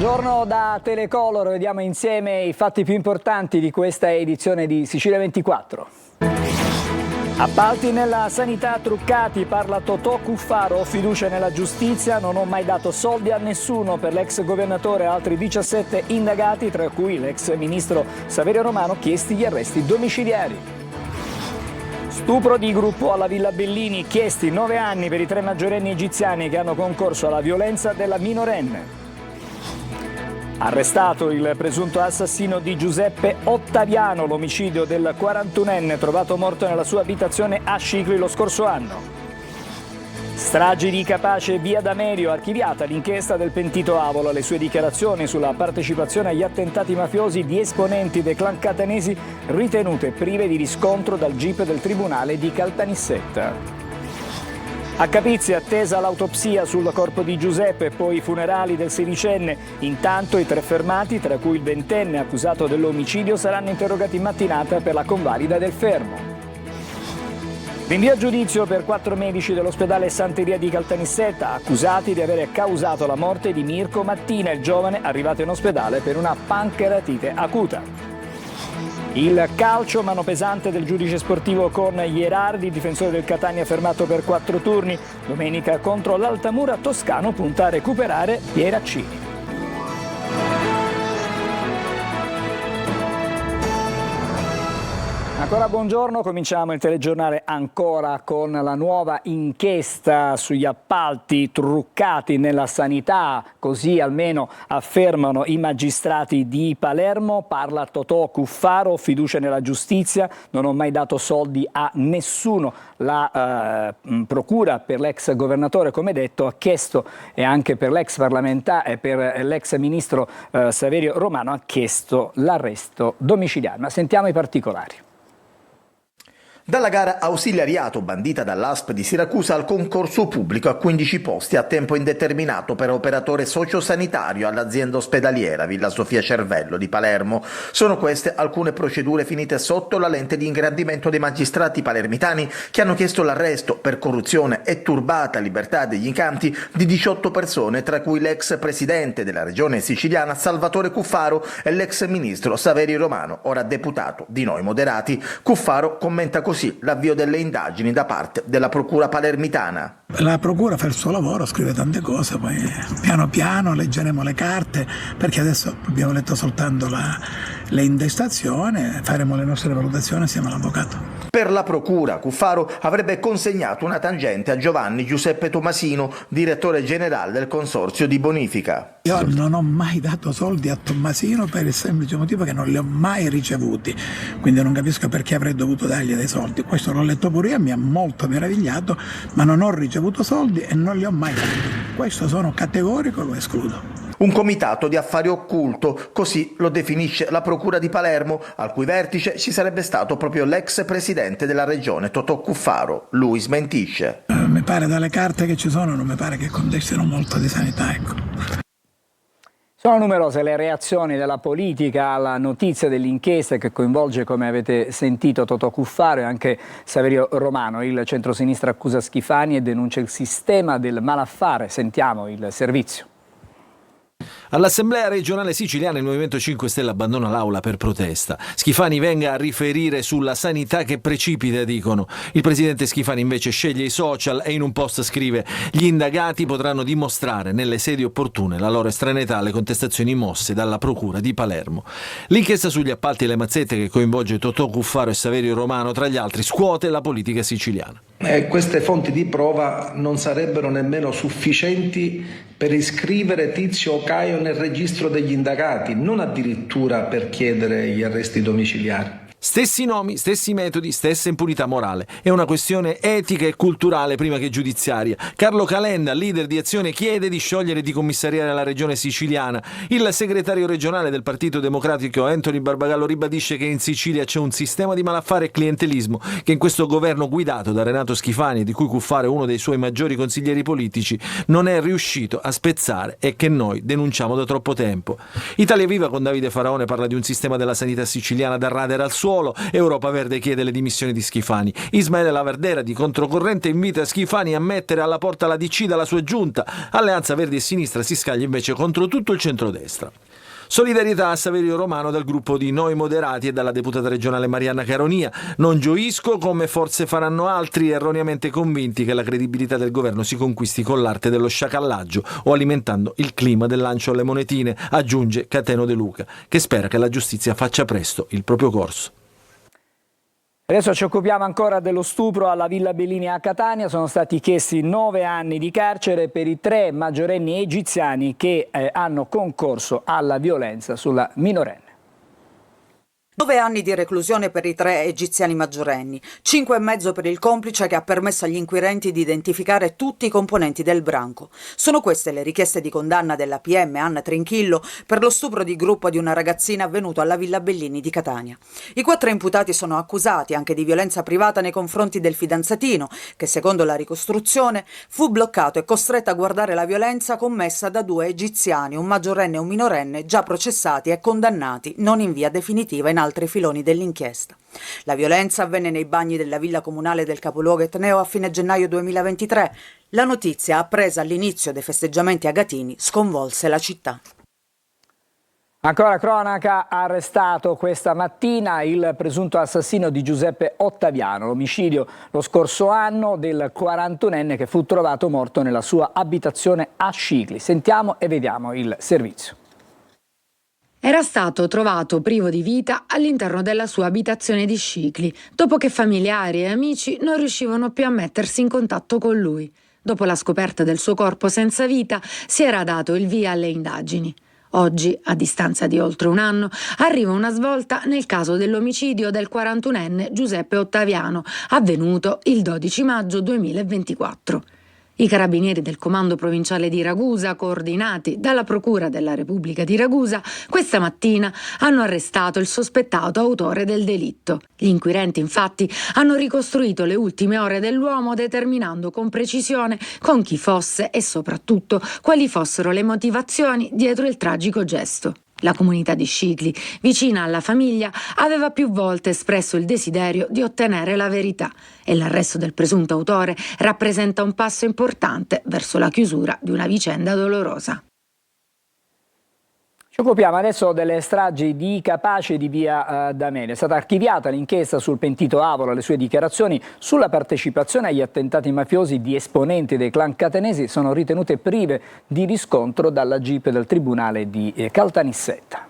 Buongiorno da Telecolor, vediamo insieme i fatti più importanti di questa edizione di Sicilia 24. Appalti nella sanità truccati, parla Totò Cuffaro, fiducia nella giustizia, non ho mai dato soldi a nessuno per l'ex governatore e altri 17 indagati, tra cui l'ex ministro Saverio Romano, chiesti gli arresti domiciliari. Stupro di gruppo alla Villa Bellini, chiesti 9 anni per i 3 maggiorenni egiziani che hanno concorso alla violenza della minorenne. Arrestato il presunto assassino di Giuseppe Ottaviano, l'omicidio del 41enne trovato morto nella sua abitazione a Scicli lo scorso anno. Stragi di Capace e Via D'Amelio, archiviata l'inchiesta del pentito Avola, le sue dichiarazioni sulla partecipazione agli attentati mafiosi di esponenti dei clan catanesi ritenute prive di riscontro dal GIP del Tribunale di Caltanissetta. A Capizia attesa l'autopsia sul corpo di Giuseppe, poi i funerali del sedicenne. Intanto i 3 fermati, tra cui il 20enne accusato dell'omicidio, saranno interrogati in mattinata per la convalida del fermo. Rinvio a giudizio per 4 medici dell'ospedale Santeria di Caltanissetta, accusati di aver causato la morte di Mirko Mattina, il giovane arrivato in ospedale per una pancheratite acuta. Il calcio, mano pesante del giudice sportivo con Ierardi, difensore del Catania fermato per 4 turni. Domenica contro l'Altamura, Toscano punta a recuperare Pieraccini. Ancora buongiorno, cominciamo il telegiornale ancora con la nuova inchiesta sugli appalti truccati nella sanità, così almeno affermano i magistrati di Palermo. Parla Totò Cuffaro, fiducia nella giustizia, non ho mai dato soldi a nessuno. La procura per l'ex governatore, come detto, ha chiesto, e anche per l'ex parlamentare e per l'ex ministro Saverio Romano, ha chiesto l'arresto domiciliare. Ma sentiamo i particolari. Dalla gara ausiliariato bandita dall'ASP di Siracusa al concorso pubblico a 15 posti a tempo indeterminato per operatore sociosanitario all'azienda ospedaliera Villa Sofia Cervello di Palermo. Sono queste alcune procedure finite sotto la lente di ingrandimento dei magistrati palermitani che hanno chiesto l'arresto per corruzione e turbata libertà degli incanti di 18 persone, tra cui l'ex presidente della regione siciliana Salvatore Cuffaro e l'ex ministro Saverio Romano, ora deputato di Noi Moderati. Cuffaro commenta così l'avvio delle indagini da parte della procura palermitana. La procura fa il suo lavoro, scrive tante cose, poi piano piano leggeremo le carte, perché adesso abbiamo letto soltanto le intestazioni, faremo le nostre valutazioni assieme all'avvocato. Per la procura, Cuffaro avrebbe consegnato una tangente a Giovanni Giuseppe Tomasino, direttore generale del consorzio di bonifica. Io non ho mai dato soldi a Tommasino per il semplice motivo che non li ho mai ricevuti, quindi non capisco perché avrei dovuto dargli dei soldi. Questo l'ho letto pure io, mi ha molto meravigliato, ma non ho ricevuto soldi e non li ho mai dati. Questo sono categorico, lo escludo. Un comitato di affari occulto, così lo definisce la procura di Palermo, al cui vertice ci sarebbe stato proprio l'ex presidente della regione Totò Cuffaro. Lui smentisce. Mi pare dalle carte che ci sono, non mi pare che contestino molto di sanità, ecco. Sono numerose le reazioni della politica alla notizia dell'inchiesta che coinvolge, come avete sentito, Totò Cuffaro e anche Saverio Romano. Il centrosinistra accusa Schifani e denuncia il sistema del malaffare. Sentiamo il servizio. All'Assemblea regionale siciliana il Movimento 5 Stelle abbandona l'aula per protesta. Schifani venga a riferire sulla sanità che precipita, dicono. Il presidente Schifani invece sceglie i social e in un post scrive: gli indagati potranno dimostrare nelle sedi opportune la loro estraneità alle contestazioni mosse dalla procura di Palermo. L'inchiesta sugli appalti e le mazzette, che coinvolge Totò Cuffaro e Saverio Romano tra gli altri, scuote la politica siciliana. Queste fonti di prova non sarebbero nemmeno sufficienti per iscrivere Tizio o Caio nel registro degli indagati, non addirittura per chiedere gli arresti domiciliari. Stessi nomi, stessi metodi, stessa impunità morale. È una questione etica e culturale prima che giudiziaria. Carlo Calenda, leader di Azione, chiede di sciogliere e di commissariare la regione siciliana. Il segretario regionale del Partito Democratico Anthony Barbagallo ribadisce che in Sicilia c'è un sistema di malaffare e clientelismo che in questo governo guidato da Renato Schifani, di cui Cuffaro è uno dei suoi maggiori consiglieri politici, non è riuscito a spezzare e che noi denunciamo da troppo tempo. Italia Viva con Davide Faraone parla di un sistema della sanità siciliana da radere al suolo volo. Europa Verde chiede le dimissioni di Schifani. Ismaele Laverdera di Controcorrente invita Schifani a mettere alla porta la DC dalla sua giunta. Alleanza Verdi e Sinistra si scaglia invece contro tutto il centrodestra. Solidarietà a Saverio Romano dal gruppo di Noi Moderati e dalla deputata regionale Marianna Caronia. Non gioisco come forse faranno altri erroneamente convinti che la credibilità del governo si conquisti con l'arte dello sciacallaggio o alimentando il clima del lancio alle monetine, aggiunge Cateno De Luca, che spera che la giustizia faccia presto il proprio corso. Adesso ci occupiamo ancora dello stupro alla Villa Bellini a Catania. Sono stati chiesti 9 anni di carcere per i 3 maggiorenni egiziani che hanno concorso alla violenza sulla minorenne. 9 anni di reclusione per i 3 egiziani maggiorenni, 5,5 per il complice che ha permesso agli inquirenti di identificare tutti i componenti del branco. Sono queste le richieste di condanna della PM Anna Trinchillo per lo stupro di gruppo di una ragazzina avvenuto alla Villa Bellini di Catania. I 4 imputati sono accusati anche di violenza privata nei confronti del fidanzatino, che secondo la ricostruzione fu bloccato e costretto a guardare la violenza commessa da 2 egiziani, un maggiorenne e un minorenne, già processati e condannati non in via definitiva in altri filoni dell'inchiesta. La violenza avvenne nei bagni della villa comunale del capoluogo etneo a fine gennaio 2023. La notizia, appresa all'inizio dei festeggiamenti a Gatini, sconvolse la città. Ancora cronaca, arrestato questa mattina il presunto assassino di Giuseppe Ottaviano, l'omicidio lo scorso anno del 41enne che fu trovato morto nella sua abitazione a Scicli. Sentiamo e vediamo il servizio. Era stato trovato privo di vita all'interno della sua abitazione di Scicli, dopo che familiari e amici non riuscivano più a mettersi in contatto con lui. Dopo la scoperta del suo corpo senza vita, si era dato il via alle indagini. Oggi, a distanza di oltre un anno, arriva una svolta nel caso dell'omicidio del 41enne Giuseppe Ottaviano, avvenuto il 12 maggio 2024. I carabinieri del Comando Provinciale di Ragusa, coordinati dalla Procura della Repubblica di Ragusa, questa mattina hanno arrestato il sospettato autore del delitto. Gli inquirenti, infatti, hanno ricostruito le ultime ore dell'uomo, determinando con precisione con chi fosse e soprattutto quali fossero le motivazioni dietro il tragico gesto. La comunità di Scicli, vicina alla famiglia, aveva più volte espresso il desiderio di ottenere la verità e l'arresto del presunto autore rappresenta un passo importante verso la chiusura di una vicenda dolorosa. Ci occupiamo adesso delle stragi di Capaci e di via D'Amelio. È stata archiviata l'inchiesta sul pentito Avola, le sue dichiarazioni sulla partecipazione agli attentati mafiosi di esponenti dei clan catanesi sono ritenute prive di riscontro dalla GIP del Tribunale di Caltanissetta.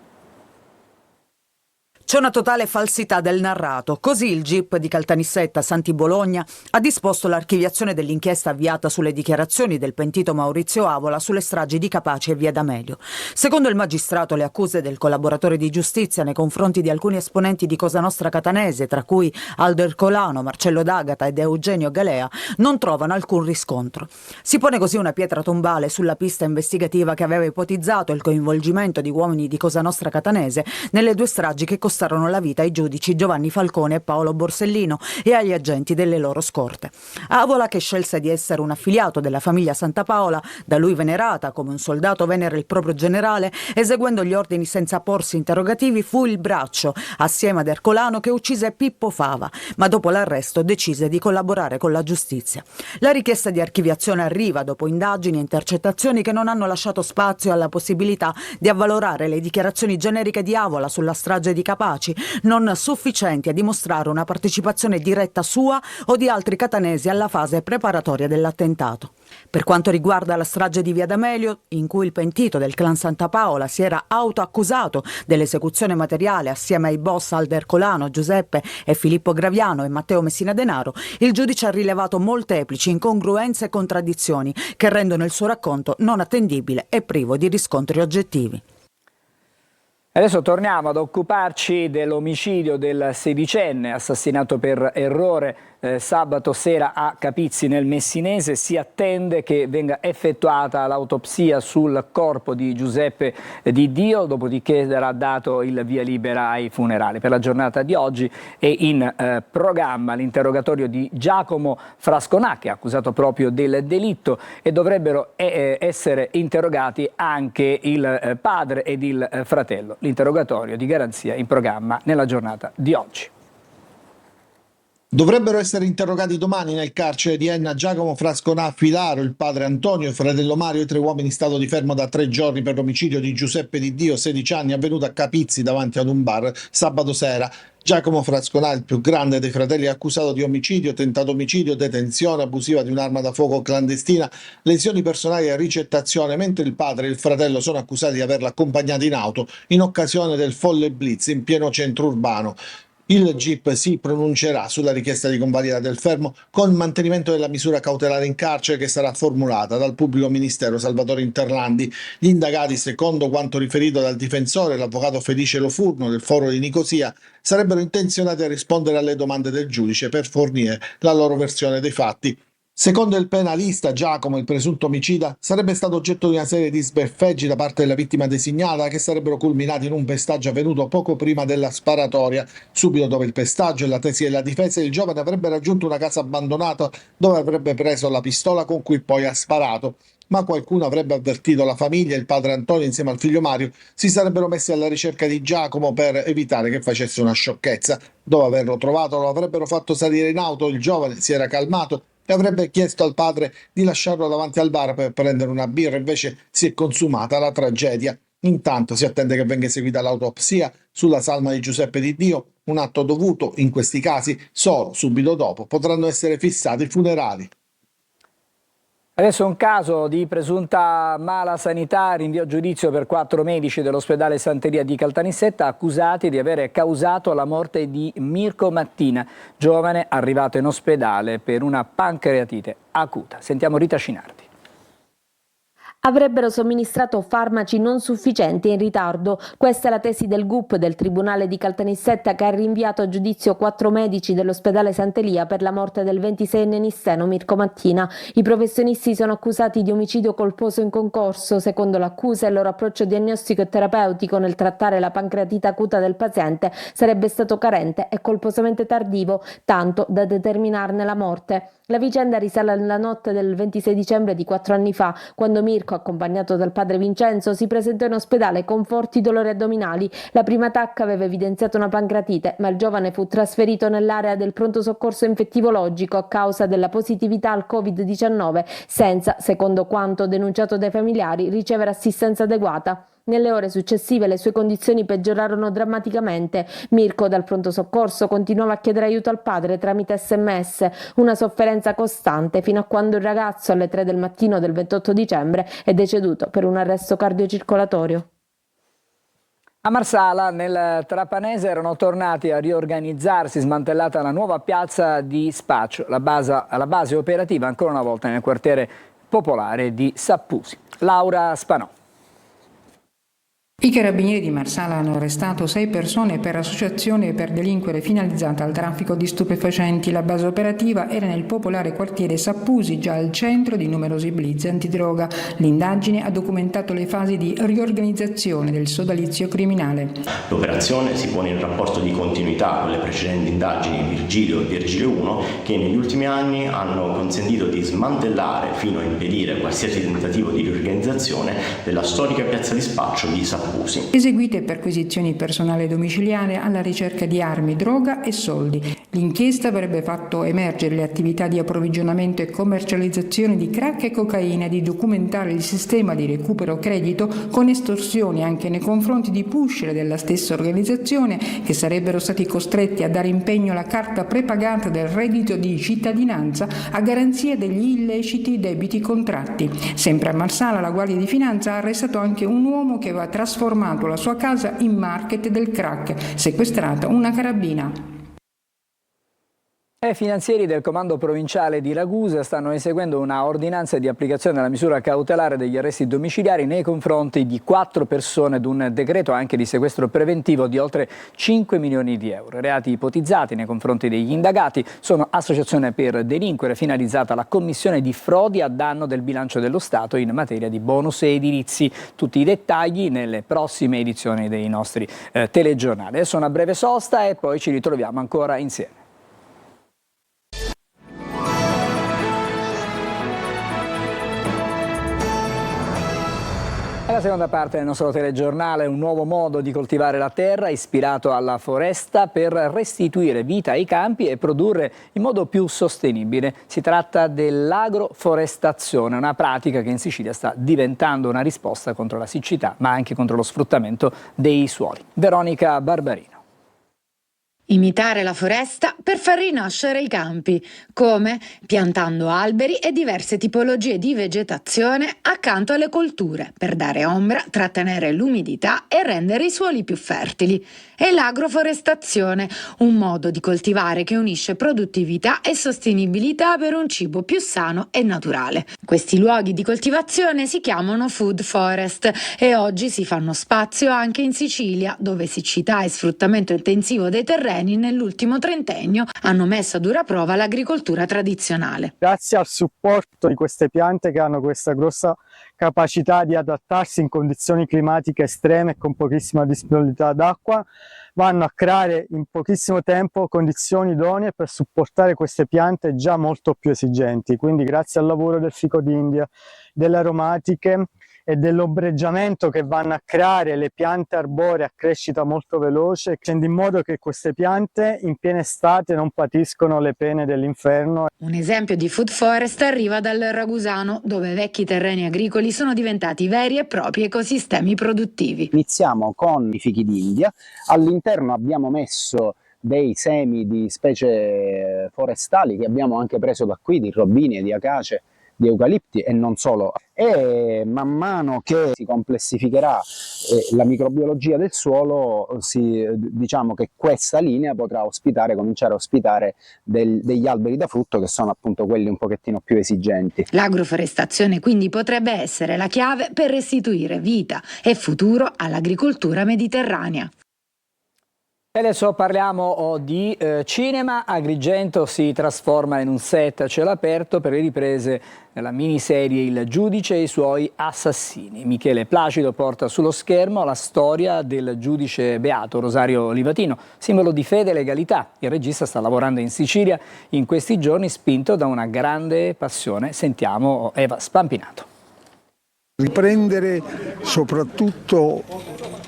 C'è una totale falsità del narrato. Così il GIP di Caltanissetta Santi Bologna ha disposto l'archiviazione dell'inchiesta avviata sulle dichiarazioni del pentito Maurizio Avola sulle stragi di Capaci e via D'Amelio. Secondo il magistrato, le accuse del collaboratore di giustizia nei confronti di alcuni esponenti di Cosa Nostra catanese, tra cui Aldo Ercolano, Marcello D'Agata ed Eugenio Galea, non trovano alcun riscontro. Si pone così una pietra tombale sulla pista investigativa che aveva ipotizzato il coinvolgimento di uomini di Cosa Nostra catanese nelle 2 stragi che costarono la vita ai giudici Giovanni Falcone e Paolo Borsellino e agli agenti delle loro scorte. Avola, che scelse di essere un affiliato della famiglia Santa Paola, da lui venerata come un soldato venera il proprio generale, eseguendo gli ordini senza porsi interrogativi, fu il braccio, assieme ad Ercolano, che uccise Pippo Fava, ma dopo l'arresto decise di collaborare con la giustizia. La richiesta di archiviazione arriva dopo indagini e intercettazioni che non hanno lasciato spazio alla possibilità di avvalorare le dichiarazioni generiche di Avola sulla strage di Capaci, non sufficienti a dimostrare una partecipazione diretta sua o di altri catanesi alla fase preparatoria dell'attentato. Per quanto riguarda la strage di via D'Amelio, in cui il pentito del clan Santa Paola si era autoaccusato dell'esecuzione materiale assieme ai boss Aldo Ercolano, Giuseppe e Filippo Graviano e Matteo Messina Denaro, il giudice ha rilevato molteplici incongruenze e contraddizioni che rendono il suo racconto non attendibile e privo di riscontri oggettivi. Adesso torniamo ad occuparci dell'omicidio del sedicenne assassinato per errore sabato sera a Capizzi nel Messinese. Si attende che venga effettuata l'autopsia sul corpo di Giuseppe Di Dio, dopodiché sarà dato il via libera ai funerali. Per la giornata di oggi è in programma l'interrogatorio di Giacomo Frasconacchi, accusato proprio del delitto, e dovrebbero essere interrogati anche il padre ed il fratello. l'interrogatorio di garanzia in programma nella giornata di oggi. Dovrebbero essere interrogati domani nel carcere di Enna Giacomo Frasconà Filaro, il padre Antonio, il fratello Mario e 3 uomini in stato di fermo da 3 giorni per l'omicidio di Giuseppe Di Dio, 16 anni, avvenuto a Capizzi davanti ad un bar sabato sera. Giacomo Frasconà, il più grande dei fratelli, è accusato di omicidio, tentato omicidio, detenzione abusiva di un'arma da fuoco clandestina, lesioni personali e ricettazione, mentre il padre e il fratello sono accusati di averla accompagnata in auto in occasione del folle blitz in pieno centro urbano. Il GIP si pronuncerà sulla richiesta di convalida del fermo con mantenimento della misura cautelare in carcere che sarà formulata dal pubblico ministero Salvatore Interlandi. Gli indagati, secondo quanto riferito dal difensore, l'avvocato Felice Lofurno del Foro di Nicosia, sarebbero intenzionati a rispondere alle domande del giudice per fornire la loro versione dei fatti. Secondo il penalista, Giacomo, il presunto omicida, sarebbe stato oggetto di una serie di sbeffeggi da parte della vittima designata che sarebbero culminati in un pestaggio avvenuto poco prima della sparatoria. Subito dopo il pestaggio e la tesi della difesa, il giovane avrebbe raggiunto una casa abbandonata dove avrebbe preso la pistola con cui poi ha sparato. Ma qualcuno avrebbe avvertito la famiglia e il padre Antonio insieme al figlio Mario si sarebbero messi alla ricerca di Giacomo per evitare che facesse una sciocchezza. Dopo averlo trovato lo avrebbero fatto salire in auto, il giovane si era calmato e avrebbe chiesto al padre di lasciarlo davanti al bar per prendere una birra, invece si è consumata la tragedia. Intanto si attende che venga eseguita l'autopsia sulla salma di Giuseppe Di Dio, un atto dovuto in questi casi solo subito dopo potranno essere fissati i funerali. Adesso un caso di presunta mala sanità, rinvio a giudizio per 4 medici dell'ospedale Santeria di Caltanissetta accusati di avere causato la morte di Mirko Mattina, giovane arrivato in ospedale per una pancreatite acuta. Sentiamo Rita Cinardi. Avrebbero somministrato farmaci non sufficienti e in ritardo. Questa è la tesi del GUP del Tribunale di Caltanissetta, che ha rinviato a giudizio 4 medici dell'ospedale Santelia per la morte del 26enne nisseno Mirko Mattina. I professionisti sono accusati di omicidio colposo in concorso. Secondo l'accusa, il loro approccio diagnostico e terapeutico nel trattare la pancreatite acuta del paziente sarebbe stato carente e colposamente tardivo, tanto da determinarne la morte. La vicenda risale alla notte del 26 dicembre di 4 anni fa, quando Mirko, accompagnato dal padre Vincenzo, si presentò in ospedale con forti dolori addominali. La prima TAC aveva evidenziato una pancreatite, ma il giovane fu trasferito nell'area del pronto soccorso infettivologico a causa della positività al Covid-19, senza, secondo quanto denunciato dai familiari, ricevere assistenza adeguata. Nelle ore successive le sue condizioni peggiorarono drammaticamente. Mirko dal pronto soccorso continuava a chiedere aiuto al padre tramite SMS, una sofferenza costante fino a quando il ragazzo alle 3 del mattino del 28 dicembre è deceduto per un arresto cardiocircolatorio. A Marsala, nel Trapanese, erano tornati a riorganizzarsi, smantellata la nuova piazza di spaccio, la base operativa ancora una volta nel quartiere popolare di Sappusi. Laura Spanò. I carabinieri di Marsala hanno arrestato 6 persone per associazione per delinquere finalizzata al traffico di stupefacenti. La base operativa era nel popolare quartiere Sappusi, già al centro di numerosi blitz antidroga. L'indagine ha documentato le fasi di riorganizzazione del sodalizio criminale. L'operazione si pone in rapporto di continuità con le precedenti indagini Virgilio e Virgilio 1, che negli ultimi anni hanno consentito di smantellare fino a impedire qualsiasi tentativo di riorganizzazione della storica piazza di spaccio di Sappusi. Eseguite perquisizioni personali domiciliari alla ricerca di armi, droga e soldi. L'inchiesta avrebbe fatto emergere le attività di approvvigionamento e commercializzazione di crack e cocaina e di documentare il sistema di recupero credito con estorsioni anche nei confronti di pusher della stessa organizzazione, che sarebbero stati costretti a dare impegno alla carta prepagata del reddito di cittadinanza a garanzia degli illeciti debiti contratti. Sempre a Marsala la Guardia di Finanza ha arrestato anche un uomo che aveva trasformato la sua casa in market del crack, sequestrata una carabina. I finanzieri del Comando Provinciale di Ragusa stanno eseguendo una ordinanza di applicazione della misura cautelare degli arresti domiciliari nei confronti di 4 persone ed un decreto anche di sequestro preventivo di oltre 5 milioni di euro. Reati ipotizzati nei confronti degli indagati sono associazione per delinquere finalizzata alla commissione di frodi a danno del bilancio dello Stato in materia di bonus edilizi. Tutti i dettagli nelle prossime edizioni dei nostri telegiornali. Adesso una breve sosta e poi ci ritroviamo ancora insieme. Nella seconda parte del nostro telegiornale un nuovo modo di coltivare la terra ispirato alla foresta per restituire vita ai campi e produrre in modo più sostenibile. Si tratta dell'agroforestazione, una pratica che in Sicilia sta diventando una risposta contro la siccità ma anche contro lo sfruttamento dei suoli. Veronica Barbarino. Imitare la foresta per far rinascere i campi. Come? Piantando alberi e diverse tipologie di vegetazione accanto alle colture, per dare ombra, trattenere l'umidità e rendere i suoli più fertili. È l'agroforestazione, un modo di coltivare che unisce produttività e sostenibilità per un cibo più sano e naturale. Questi luoghi di coltivazione si chiamano food forest e oggi si fanno spazio anche in Sicilia, dove siccità e sfruttamento intensivo dei terreni nell'ultimo trentennio hanno messo a dura prova l'agricoltura tradizionale. Grazie al supporto di queste piante che hanno questa grossa capacità di adattarsi in condizioni climatiche estreme e con pochissima disponibilità d'acqua, vanno a creare in pochissimo tempo condizioni idonee per supportare queste piante già molto più esigenti. Quindi grazie al lavoro del fico d'India, delle aromatiche e dell'ombreggiamento che vanno a creare le piante arboree a crescita molto veloce, facendo in modo che queste piante in piena estate non patiscono le pene dell'inferno. Un esempio di food forest arriva dal Ragusano, dove vecchi terreni agricoli sono diventati veri e propri ecosistemi produttivi. Iniziamo con i fichi d'India, all'interno abbiamo messo dei semi di specie forestali che abbiamo anche preso da qui, di robini e di acace, di eucalipti e non solo, e man mano che si complessificherà la microbiologia del suolo, diciamo che questa linea potrà cominciare a ospitare degli alberi da frutto che sono appunto quelli un pochettino più esigenti. L'agroforestazione quindi potrebbe essere la chiave per restituire vita e futuro all'agricoltura mediterranea. E adesso parliamo di cinema. Agrigento si trasforma in un set a cielo aperto per le riprese della miniserie Il giudice e i suoi assassini. Michele Placido porta sullo schermo la storia del giudice beato Rosario Livatino, simbolo di fede e legalità. Il regista sta lavorando in Sicilia in questi giorni, spinto da una grande passione. Sentiamo Eva Spampinato. Riprendere soprattutto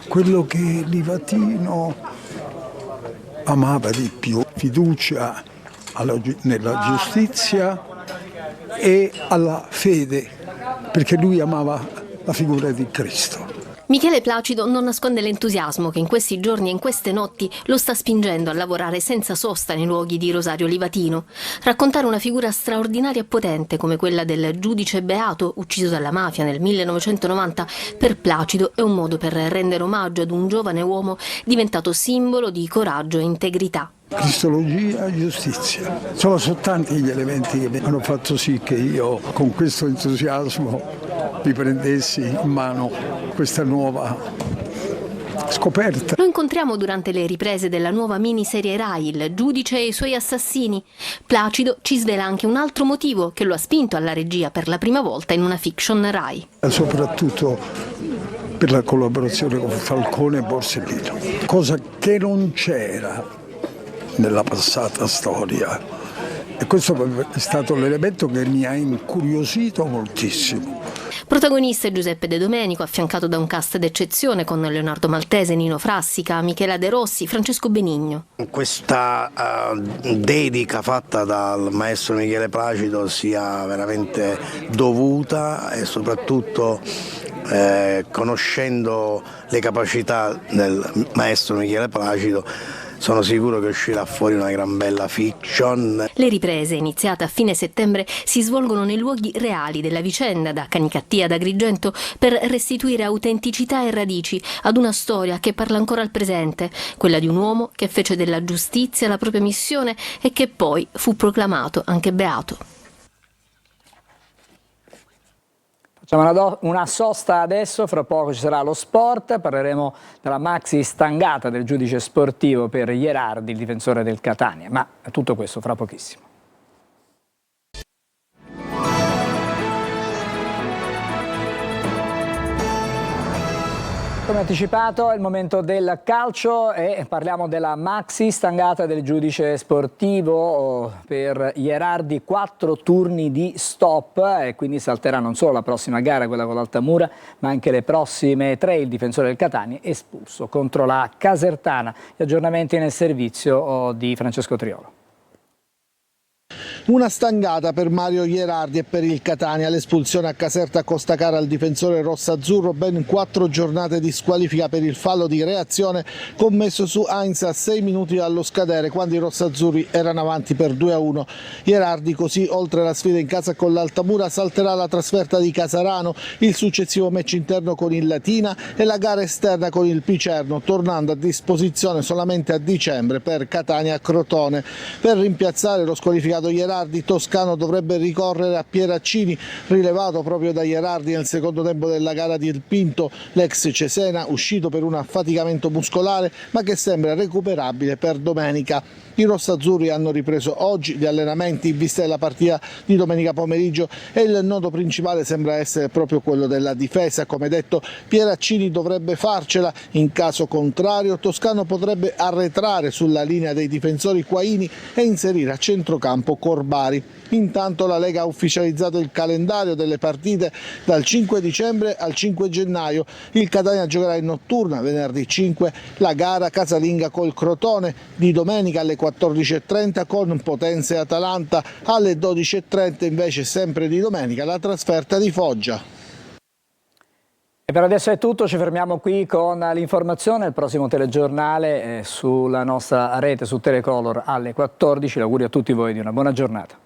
quello che Livatino amava di più, fiducia nella giustizia e alla fede, perché lui amava la figura di Cristo. Michele Placido non nasconde l'entusiasmo che in questi giorni e in queste notti lo sta spingendo a lavorare senza sosta nei luoghi di Rosario Livatino. Raccontare una figura straordinaria e potente come quella del giudice beato ucciso dalla mafia nel 1990 per Placido è un modo per rendere omaggio ad un giovane uomo diventato simbolo di coraggio e integrità. Cristologia e giustizia. Sono tanti gli elementi che hanno fatto sì che io con questo entusiasmo riprendessi in mano questa nuova scoperta. Lo incontriamo durante le riprese della nuova miniserie Rai, Il giudice e i suoi assassini. Placido ci svela anche un altro motivo che lo ha spinto alla regia per la prima volta in una fiction Rai. Soprattutto per la collaborazione con Falcone e Borsellino, cosa che non c'era nella passata storia, e questo è stato l'elemento che mi ha incuriosito moltissimo. Protagonista è Giuseppe De Domenico, affiancato da un cast d'eccezione con Leonardo Maltese, Nino Frassica, Michela De Rossi, Francesco Benigno. Questa dedica fatta dal maestro Michele Placido sia veramente dovuta e soprattutto conoscendo le capacità del maestro Michele Placido sono sicuro che uscirà fuori una gran bella fiction. Le riprese, iniziate a fine settembre, si svolgono nei luoghi reali della vicenda, da Canicattì ad Agrigento, per restituire autenticità e radici ad una storia che parla ancora al presente, quella di un uomo che fece della giustizia la propria missione e che poi fu proclamato anche beato. Facciamo una sosta adesso, fra poco ci sarà lo sport, parleremo della maxi stangata del giudice sportivo per Ierardi, il difensore del Catania, ma tutto questo fra pochissimo. Come anticipato è il momento del calcio e parliamo della maxi stangata del giudice sportivo per Gherardi, 4 turni di stop e quindi salterà non solo la prossima gara, quella con l'Altamura, ma anche le prossime 3. Il difensore del Catania espulso contro la Casertana. Gli aggiornamenti nel servizio di Francesco Triolo. Una stangata per Mario Gherardi e per il Catania, l'espulsione a Caserta costa cara al difensore rossazzurro, ben 4 giornate di squalifica per il fallo di reazione commesso su Heinz a 6 minuti dallo scadere quando i rossazzurri erano avanti per 2-1. Gherardi così, oltre alla sfida in casa con l'Altamura, salterà la trasferta di Casarano, il successivo match interno con il Latina e la gara esterna con il Picerno, tornando a disposizione solamente a dicembre per Catania-Crotone. Per rimpiazzare lo squalificato Gherardi, Toscano dovrebbe ricorrere a Pieraccini, rilevato proprio da Gherardi nel secondo tempo della gara di El Pinto, l'ex Cesena uscito per un affaticamento muscolare ma che sembra recuperabile per domenica. I rossazzurri hanno ripreso oggi gli allenamenti in vista della partita di domenica pomeriggio e il nodo principale sembra essere proprio quello della difesa. Come detto, Pieraccini dovrebbe farcela, in caso contrario Toscano potrebbe arretrare sulla linea dei difensori Quaini e inserire a centrocampo Corbari. Intanto la Lega ha ufficializzato il calendario delle partite dal 5 dicembre al 5 gennaio. Il Catania giocherà in notturna venerdì 5 la gara casalinga col Crotone, di domenica alle 14:30 con Potenza e Atalanta, alle 12:30 invece sempre di domenica la trasferta di Foggia. E per adesso è tutto, ci fermiamo qui con l'informazione, il prossimo telegiornale sulla nostra rete su Telecolor alle 14. L'augurio a tutti voi di una buona giornata.